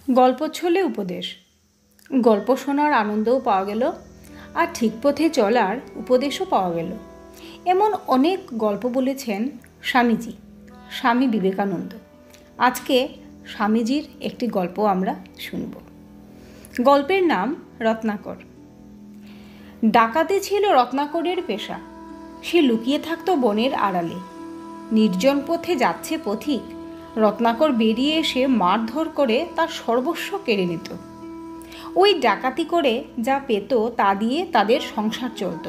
গল্প ছলে উপদেশ। গল্প শোনার আনন্দও পাওয়া গেল, আর ঠিক পথে চলার উপদেশও পাওয়া গেল। এমন অনেক গল্প বলেছেন স্বামীজি, স্বামী বিবেকানন্দ। আজকে স্বামীজির একটি গল্প আমরা শুনব। গল্পের নাম রত্নাকর। ডাকাতি ছিল রত্নাকরের পেশা। সে লুকিয়ে থাকতো বনের আড়ালে। নির্জন পথে যাচ্ছে পথিক, রত্নাকর বেরিয়ে এসে মারধর করে তার সর্বস্ব কেড়ে নিত। ওই ডাকাতি করে যা পেত তা দিয়ে তাদের সংসার চলত।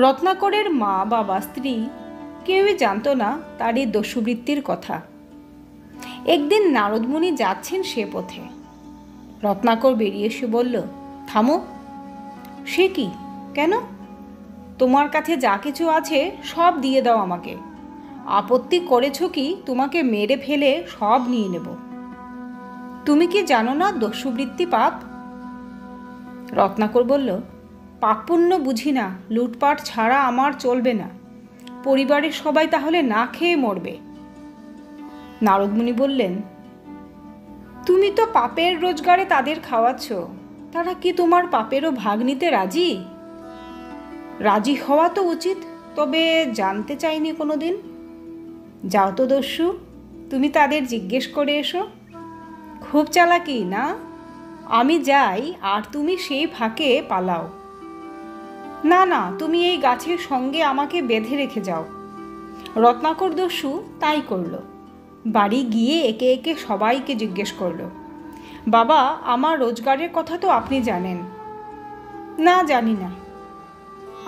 রত্নাকরের মা, বাবা, স্ত্রী কেউই জানত না তার এই দস্যুবৃত্তির কথা। একদিন নারদমুনি যাচ্ছেন সে পথে। রত্নাকর বেরিয়ে এসে বলল, থামো। সে কি? কেন? তোমার কাছে যা কিছু আছে সব দিয়ে দাও আমাকে। আপত্তি করেছ কি তোমাকে মেরে ফেলে সব নিয়ে নেব? তুমি কি জানো না দস্যুবৃত্তি পাপ? রত্নাকর বলল, পাপ পুণ্য বুঝি না, লুটপাট ছাড়া আমার চলবে না। পরিবারের সবাই তাহলে না খেয়ে মরবে। নারদমুনি বললেন, তুমি তো পাপের রোজগারে তাদের খাওয়াচ্ছ, তারা কি তোমার পাপেরও ভাগ নিতে রাজি? রাজি হওয়া তো উচিত, তবে জানতে চাইনি কোনোদিন। যাও তো দস্যু, তুমি তাদের জিজ্ঞেস করে এসো। খুব চালাকি না? আমি যাই আর তুমি সেই ফাঁকে পালাও। না না, তুমি এই গাছের সঙ্গে আমাকে বেঁধে রেখে যাও। রত্নাকর দস্যু তাই করল। বাড়ি গিয়ে একে একে সবাইকে জিজ্ঞেস করল, বাবা, আমার রোজগারের কথা তো আপনি জানেন। না, জানি না।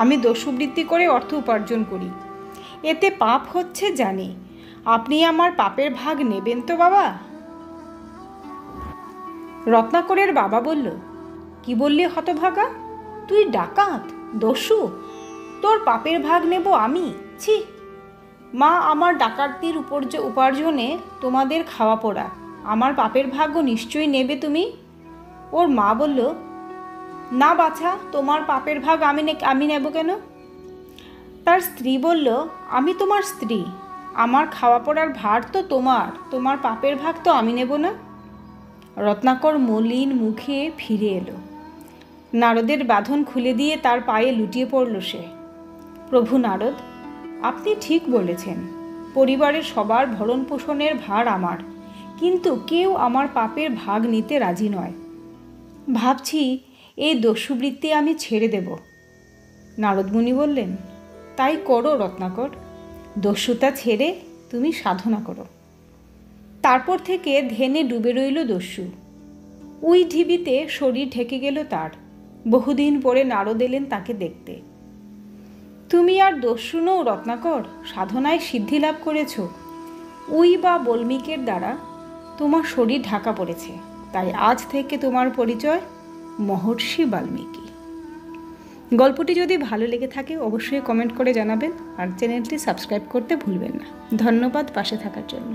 আমি দস্যুবৃত্তি করে অর্থ উপার্জন করি, এতে পাপ হচ্ছে জানি। আপনি আমার পাপের ভাগ নেবেন তো বাবা? রত্নাকরের বাবা বলল, কি বললি হতভাগা? তুই ডাকাত, দস্যু? তোর পাপের ভাগ নেব আমি? ছি! মা, আমার ডাকাতির উপার্জনে তোমাদের খাওয়া পড়া, আমার পাপের ভাগ্য নিশ্চয়ই নেবে তুমি। ওর মা বলল, না বাছা, তোমার পাপের ভাগ আমি নেব কেন? তার স্ত্রী বলল, আমি তোমার স্ত্রী, আমার খাওয়া পড়ার ভার তো তোমার পাপের ভাগ তো আমি নেব না। রত্নাকর মলিন মুখে ফিরে এলো। নারদের বাঁধন খুলে দিয়ে তার পায়ে লুটিয়ে পড়ল সে। প্রভু নারদ, আপনি ঠিক বলেছেন, পরিবারের সবার ভরণ পোষণের ভার আমার, কিন্তু কেউ আমার পাপের ভাগ নিতে রাজি নয়। ভাবছি এই দস্যুবৃত্তি আমি ছেড়ে দেব। নারদমুনি বললেন, তাই করো রত্নাকর, দস্যুতা ছেড়ে তুমি সাধনা করো। তারপর থেকে ধ্যানে ডুবে রইল দস্যু। উই ঢিবিতে শরীর ঢেকে গেল তার। বহুদিন পরে নারদ এলেন তাকে দেখতে। তুমি আর দস্যু নও রত্নাকর, সাধনায় সিদ্ধি লাভ করেছ। উই বা বল্মীকের দ্বারা তোমার শরীর ঢাকা পড়েছে, তাই আজ থেকে তোমার পরিচয় মহর্ষি বাল্মীকি। গল্পটি যদি ভালো লেগে থাকে অবশ্যই কমেন্ট করে জানাবেন, আর চ্যানেলটি সাবস্ক্রাইব করতে ভুলবেন না। ধন্যবাদ পাশে থাকার জন্য।